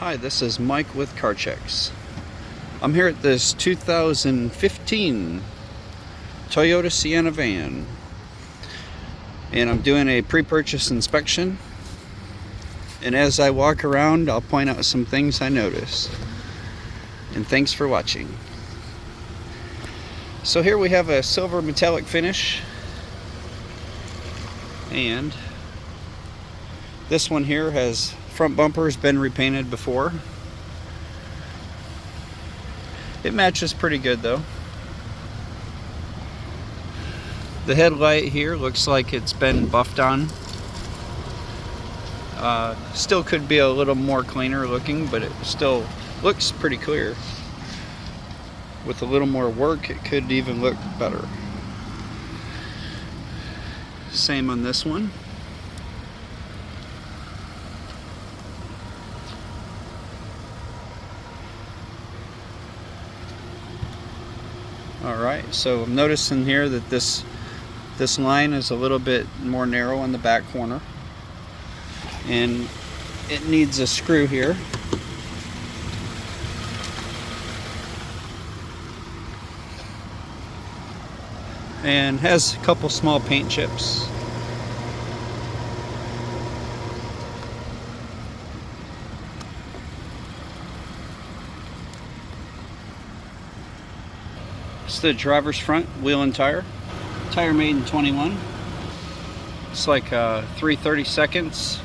Hi, this is Mike with Karcheckz. I'm here at this 2015 Toyota Sienna van, and I'm doing a pre-purchase inspection, and as I walk around I'll point out some things I notice. And thanks for watching. So here we have a silver metallic finish, and this one here has front bumper's been repainted before. It matches pretty good though. The headlight here looks like it's been buffed on. Still could be a little more cleaner looking, but it still looks pretty clear. With a little more work, it could even look better. Same on this one. Alright, so I'm noticing here that this line is a little bit more narrow in the back corner, and it needs a screw here. And has a couple small paint chips. It's the driver's front wheel and tire. Tire made in 21. It's like 3/32.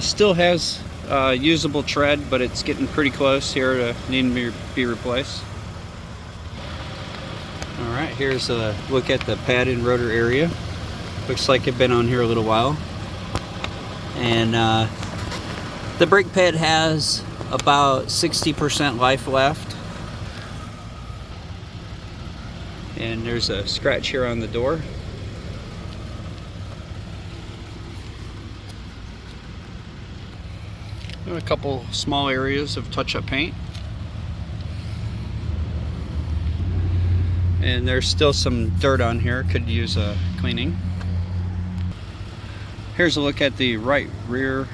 Still has usable tread, but it's getting pretty close here to needing to be replaced. Alright, here's a look at the pad and rotor area. Looks like it's been on here a little while. And the brake pad has about 60% life left. And there's a scratch here on the door. And a couple small areas of touch-up paint. And there's still some dirt on here, could use a cleaning. Here's a look at the right rear,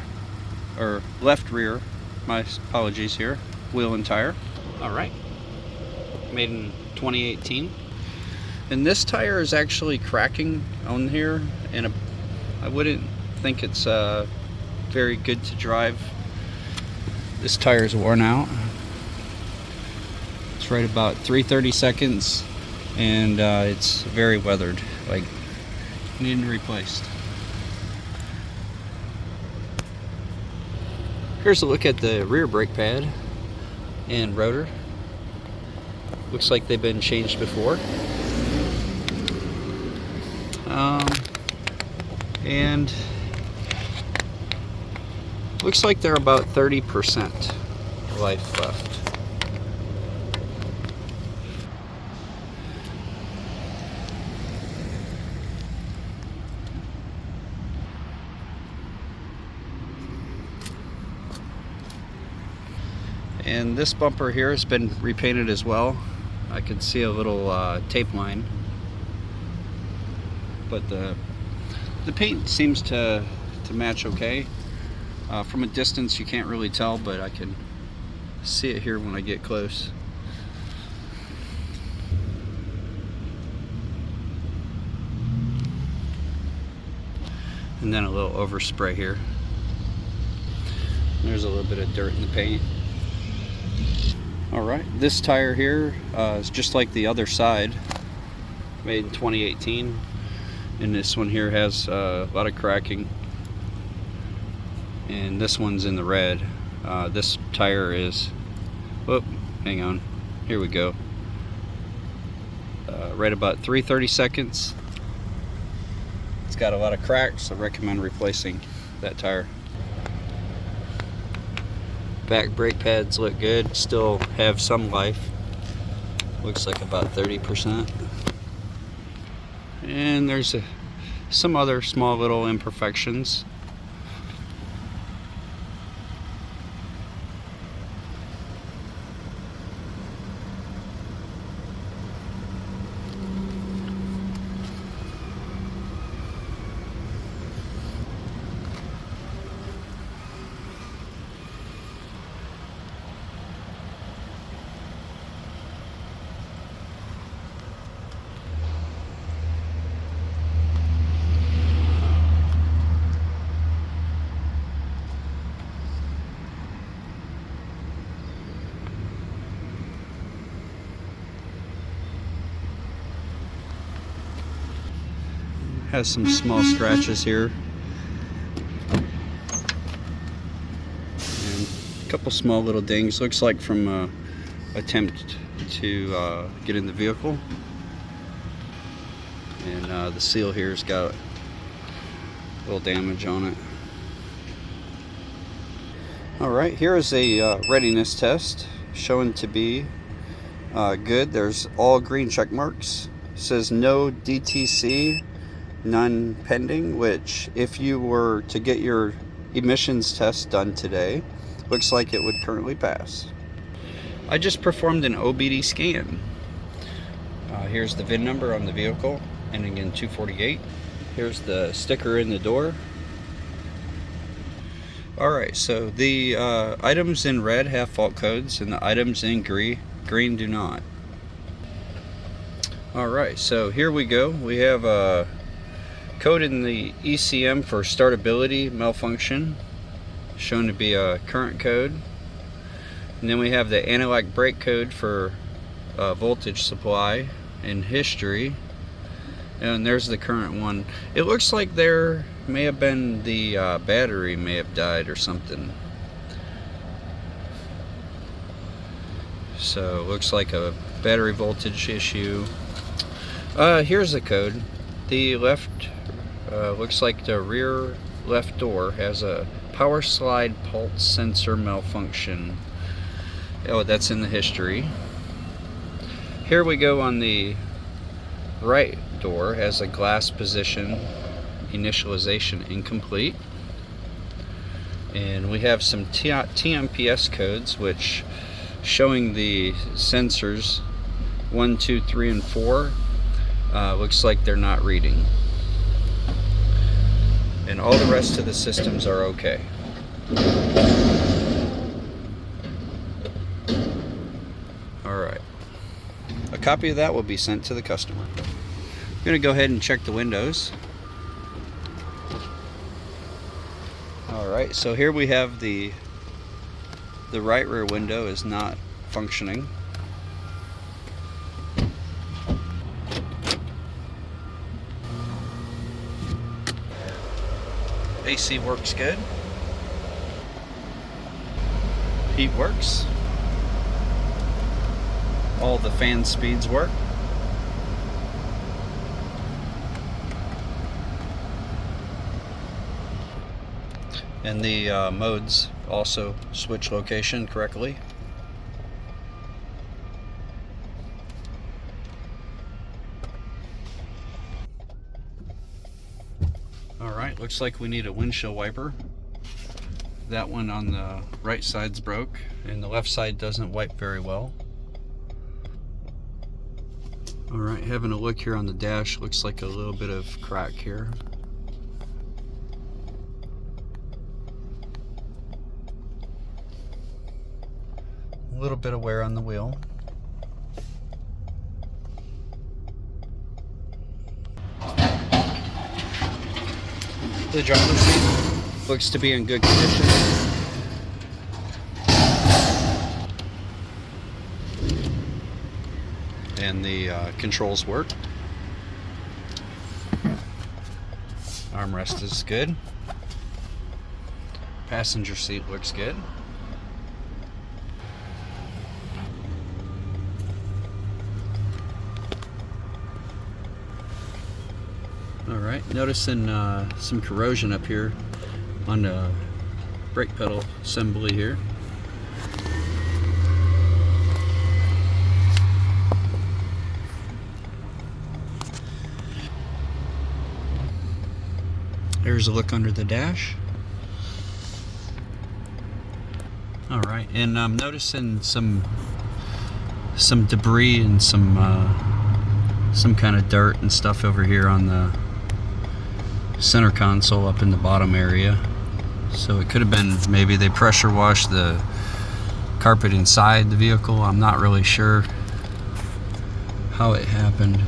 or left rear, my apologies here, wheel and tire. Alright, made in 2018. And this tire is actually cracking on here, and I wouldn't think it's very good to drive. This tire is worn out. It's right about 3/32, and it's very weathered, like needing replaced. Here's a look at the rear brake pad and rotor. Looks like they've been changed before. And looks like they're about 30% life left. And this bumper here has been repainted as well. I can see a little tape line, but the paint seems to match okay. From a distance you can't really tell, but I can see it here when I get close. And then a little overspray here. There's a little bit of dirt in the paint. Alright, this tire here is just like the other side, made in 2018. And this one here has a lot of cracking, and this one's in the red. This tire is, whoop, hang on, here we go, right about 3/32. It's got a lot of cracks. I recommend replacing that tire. Back brake pads look good, still have some life. Looks like about 30%. And there's some other small little imperfections. Has some small scratches here. And a couple small little dings. Looks like from attempt to get in the vehicle. And the seal here's got a little damage on it. Alright, here is a readiness test showing to be good. There's all green check marks. It says no DTC, none pending, which if you were to get your emissions test done today, looks like it would currently pass. I just performed an OBD scan. Here's the VIN number on the vehicle, ending in 248. Here's the sticker in the door. Alright, so the items in red have fault codes and the items in green do not. Alright, so here we go. We have a code in the ECM for startability malfunction, shown to be a current code. And then we have the analog brake code for voltage supply and history. And there's the current one. It looks like there may have been the battery may have died or something. So it looks like a battery voltage issue. Here's the code. The left looks like the rear left door has a power slide pulse sensor malfunction. Oh, that's in the history. Here we go on the right door, has a glass position initialization incomplete. And we have some TMPS codes which showing the sensors 1, 2, 3, and 4. Looks like they're not reading. And all the rest of the systems are okay. Alright. A copy of that will be sent to the customer. I'm going to go ahead and check the windows. Alright, so here we have the right rear window is not functioning. AC works good. Heat works. All the fan speeds work. And the modes also switch location correctly. Alright, looks like we need a windshield wiper. That one on the right side's broke, and the left side doesn't wipe very well. Alright, having a look here on the dash, looks like a little bit of crack here. A little bit of wear on the wheel. The driver's seat looks to be in good condition. And the controls work. Armrest is good. Passenger seat looks good. Alright, noticing some corrosion up here on the brake pedal assembly here. There's a look under the dash. Alright, and I'm noticing some debris and some kind of dirt and stuff over here on the center console up in the bottom area. So it could have been maybe they pressure washed the carpet inside the vehicle. I'm not really sure how it happened.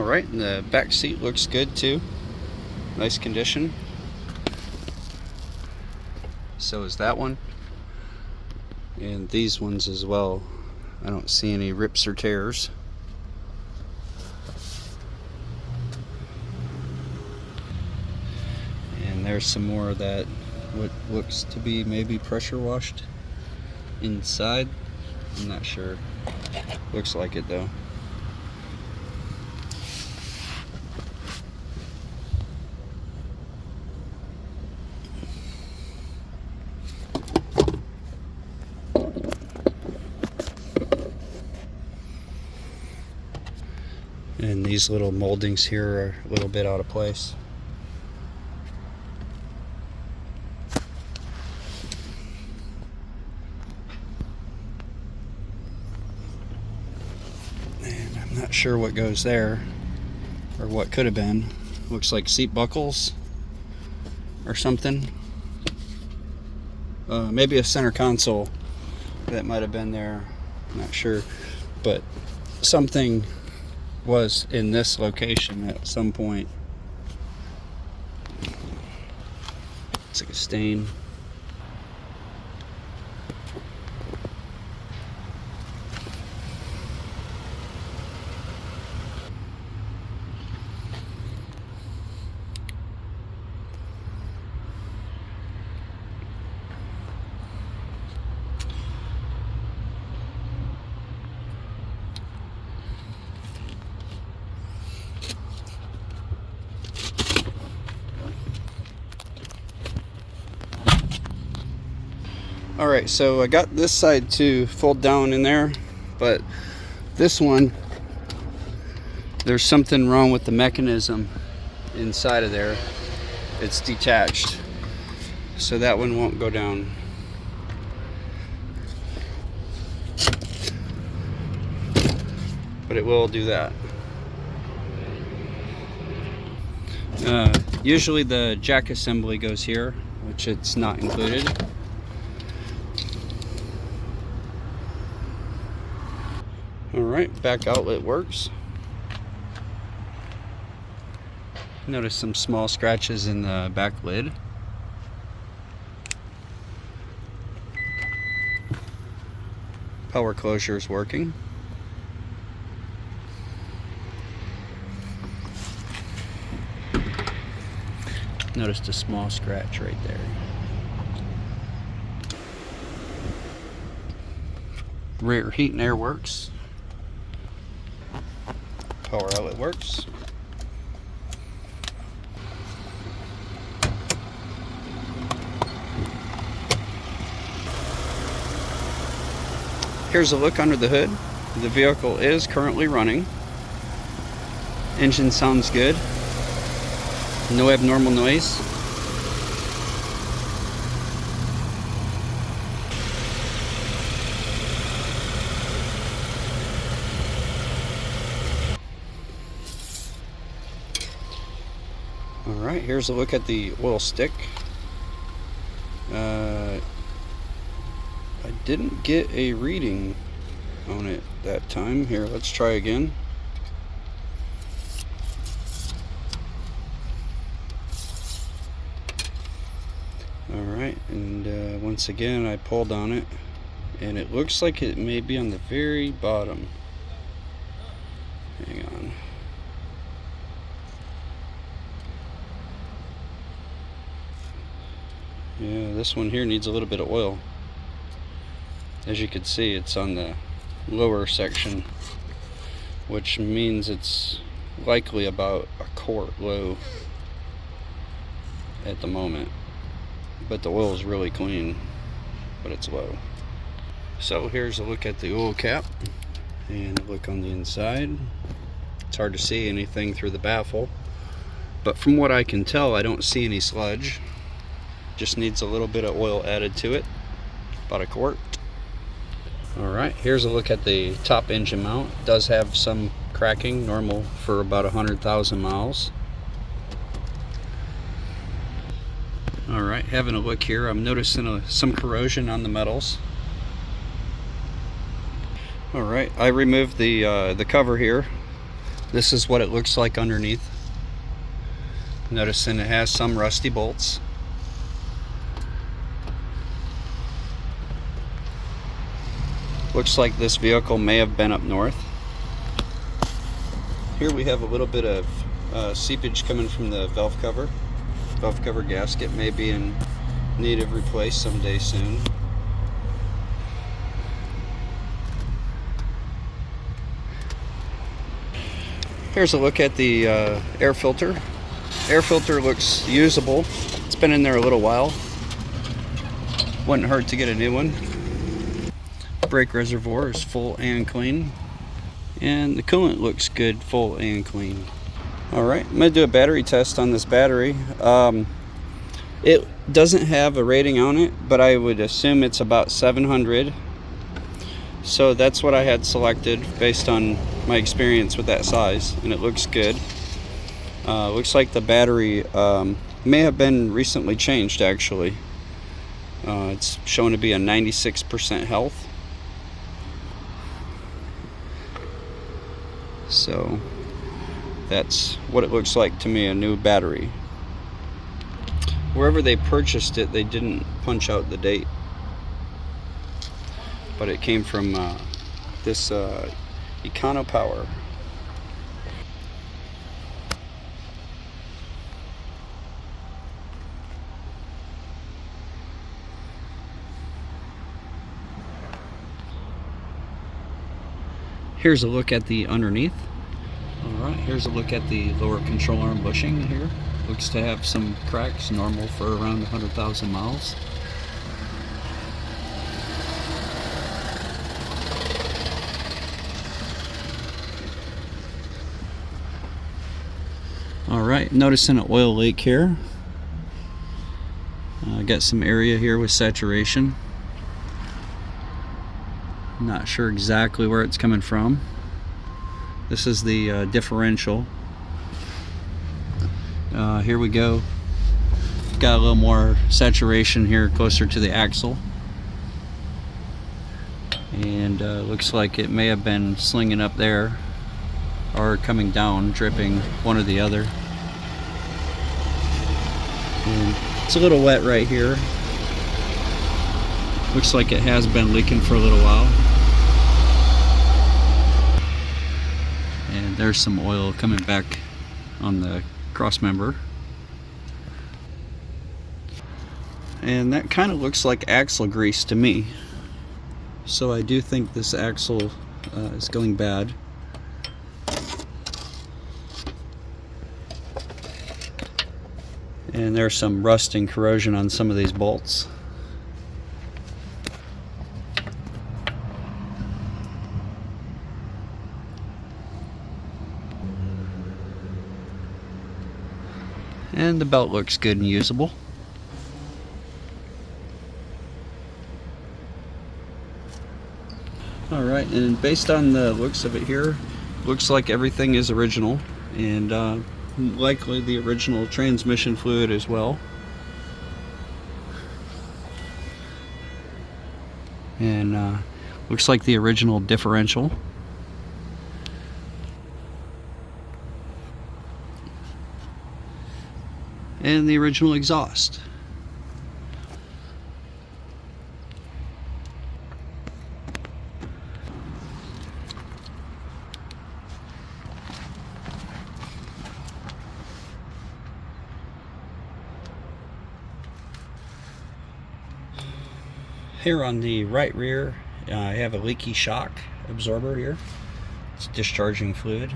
Alright, and the back seat looks good too. Nice condition. So is that one. And these ones as well. I don't see any rips or tears. And there's some more of that, what looks to be maybe pressure washed inside. I'm not sure. Looks like it though. And these little moldings here are a little bit out of place. And I'm not sure what goes there, or what could have been. Looks like seat buckles or something. Maybe a center console that might have been there. I'm not sure. But something was in this location at some point. It's like a stain. Alright, so I got this side to fold down in there, but this one, there's something wrong with the mechanism inside of there. It's detached, so that one won't go down. But it will do that. Usually the jack assembly goes here, which it's not included. Alright, back outlet works. Notice some small scratches in the back lid. Power closure is working. Noticed a small scratch right there. Rear heat and air works. Power outlet works. Here's a look under the hood. The vehicle is currently running. Engine sounds good. No abnormal noise. Alright, here's a look at the oil stick. I didn't get a reading on it that time. Here, let's try again. Alright, and once again I pulled on it, and it looks like it may be on the very bottom. Hang on. Yeah, this one here needs a little bit of oil. As you can see, it's on the lower section, which means it's likely about a quart low at the moment. But the oil is really clean, but it's low. So here's a look at the oil cap and a look on the inside. It's hard to see anything through the baffle, but from what I can tell, I don't see any sludge. Just needs a little bit of oil added to it, about a quart. Alright, here's a look at the top engine mount. It does have some cracking, normal for about 100,000 miles. Alright, having a look here, I'm noticing some corrosion on the metals. Alright, I removed the cover here. This is what it looks like underneath. Noticing it has some rusty bolts. Looks like this vehicle may have been up north. Here we have a little bit of seepage coming from the valve cover. Valve cover gasket may be in need of replace someday soon. Here's a look at the air filter. Air filter looks usable. It's been in there a little while. Wouldn't hurt to get a new one. Brake reservoir is full and clean. And the coolant looks good, full and clean. Alright, I'm going to do a battery test on this battery. It doesn't have a rating on it, but I would assume it's about 700. So that's what I had selected based on my experience with that size, and it looks good. Looks like the battery may have been recently changed actually. It's shown to be a 96% health. So that's what it looks like to me, a new battery. Wherever they purchased it, they didn't punch out the date, but it came from this Econo Power. Here's a look at the underneath. Alright, here's a look at the lower control arm bushing here. Looks to have some cracks, normal for around 100,000 miles. Alright, noticing an oil leak here. Got some area here with saturation. Not sure exactly where it's coming from. This is the differential. Here we go. Got a little more saturation here closer to the axle. And looks like it may have been slinging up there or coming down, dripping, one or the other. And it's a little wet right here. Looks like it has been leaking for a little while. And there's some oil coming back on the cross member. And that kind of looks like axle grease to me. So I do think this axle is going bad. And there's some rust and corrosion on some of these bolts. And the belt looks good and usable. Alright, and based on the looks of it here, looks like everything is original, and likely the original transmission fluid as well. And looks like the original differential. And the original exhaust. Here on the right rear, I have a leaky shock absorber here. It's discharging fluid.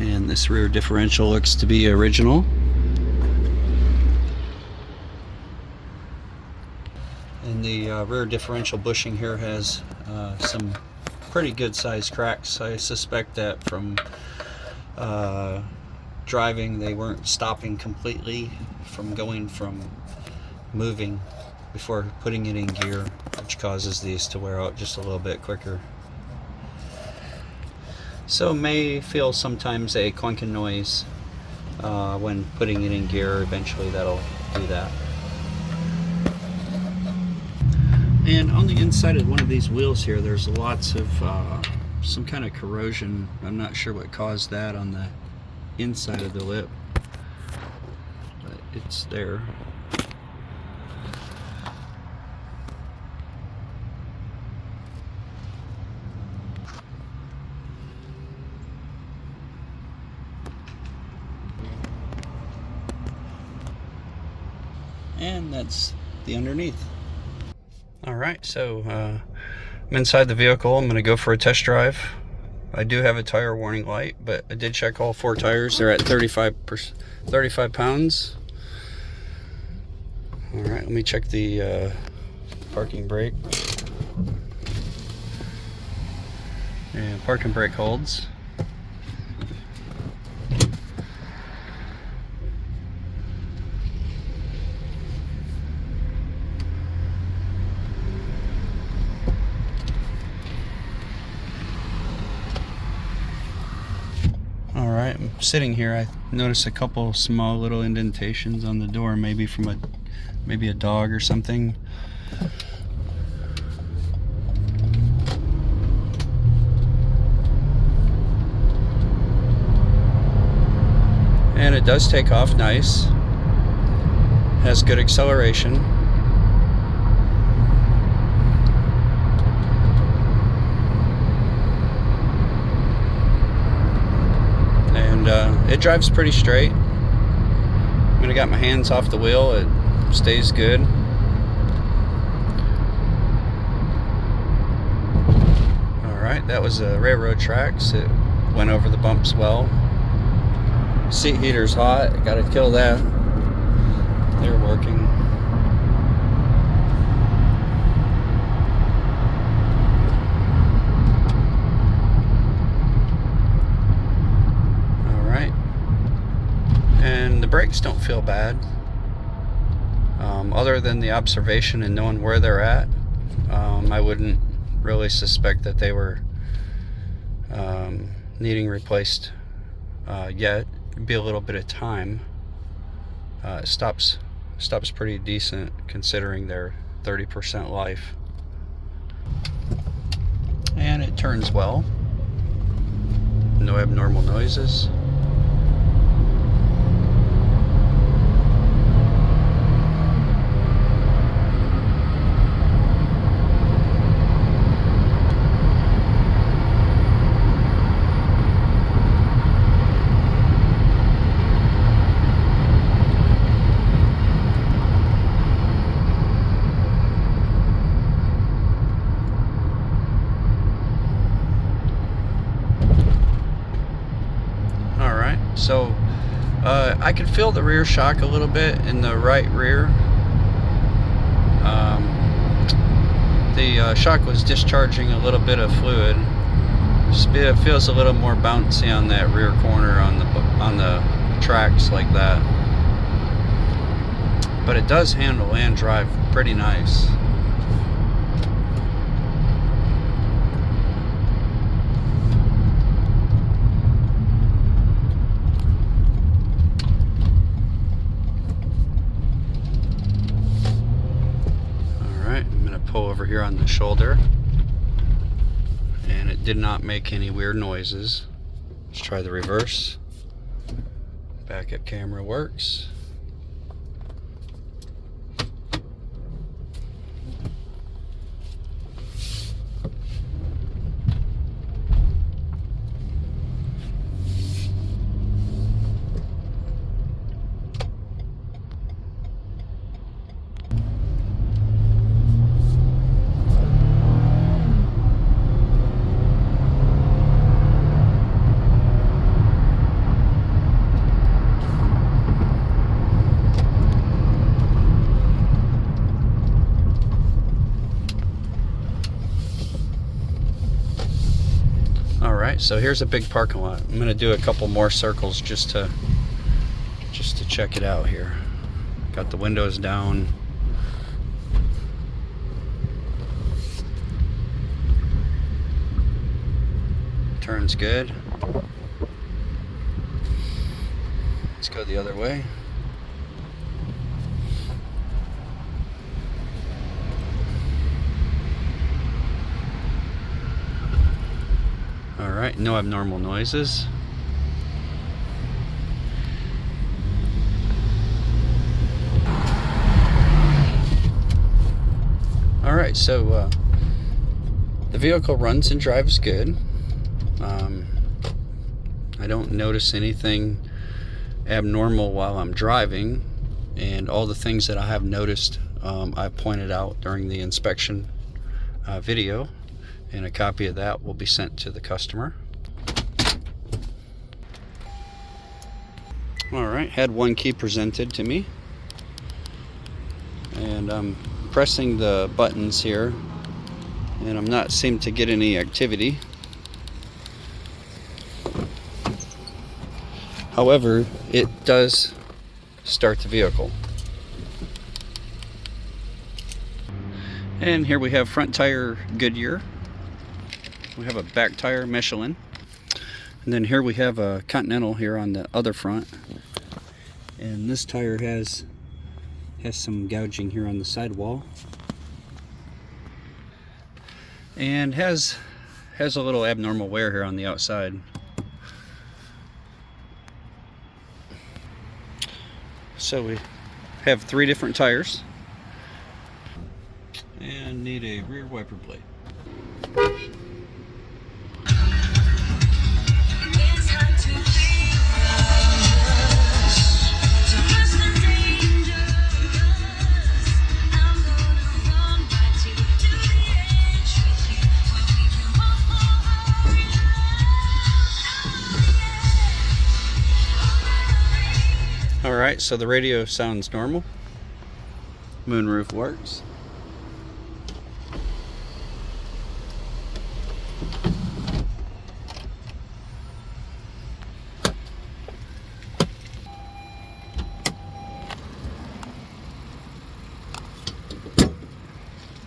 And this rear differential looks to be original. And the rear differential bushing here has some pretty good sized cracks. I suspect that from driving, they weren't stopping completely from moving before putting it in gear, which causes these to wear out just a little bit quicker. So may feel sometimes a clunking noise when putting it in gear. Eventually that'll do that. And on the inside of one of these wheels here, there's lots of some kind of corrosion. I'm not sure what caused that on the inside of the lip, but it's there. And that's the underneath. Alright, so I'm inside the vehicle. I'm going to go for a test drive. I do have a tire warning light, but I did check all 4 tires. They're at 35 pounds. Alright, let me check the parking brake. And parking brake holds. Alright, I'm sitting here. I noticed a couple small little indentations on the door, maybe from maybe a dog or something. And it does take off nice. Has good acceleration. It drives pretty straight. When I got my hands off the wheel, it stays good. Alright, that was railroad tracks. It went over the bumps well. Seat heater's hot, gotta kill that. They're working. And the brakes don't feel bad. Other than the observation and knowing where they're at, I wouldn't really suspect that they were needing replaced yet. It'd be a little bit of time. It stops pretty decent considering their 30% life. And it turns well. No abnormal noises. So I could feel the rear shock a little bit in the right rear. The shock was discharging a little bit of fluid. It feels a little more bouncy on that rear corner on the tracks like that. But it does handle and drive pretty nice. Pull over here on the shoulder, and it did not make any weird noises. Let's try the reverse. Backup camera works. Alright, so here's a big parking lot. I'm going to do a couple more circles just to check it out here. Got the windows down. Turns good. Let's Let's go the other way. All right, no abnormal noises. All right, so the vehicle runs and drives good. I don't notice anything abnormal while I'm driving, and all the things that I have noticed I pointed out during the inspection video, and a copy of that will be sent to the customer. Alright, had one key presented to me, and I'm pressing the buttons here, and I'm not seeming to get any activity. However, it does start the vehicle. And here we have front tire Goodyear. We have a back tire Michelin. And then here we have a Continental here on the other front. And this tire has some gouging here on the sidewall. And has a little abnormal wear here on the outside. So we have 3 different tires and need a rear wiper blade. Alright, so the radio sounds normal. Moonroof works.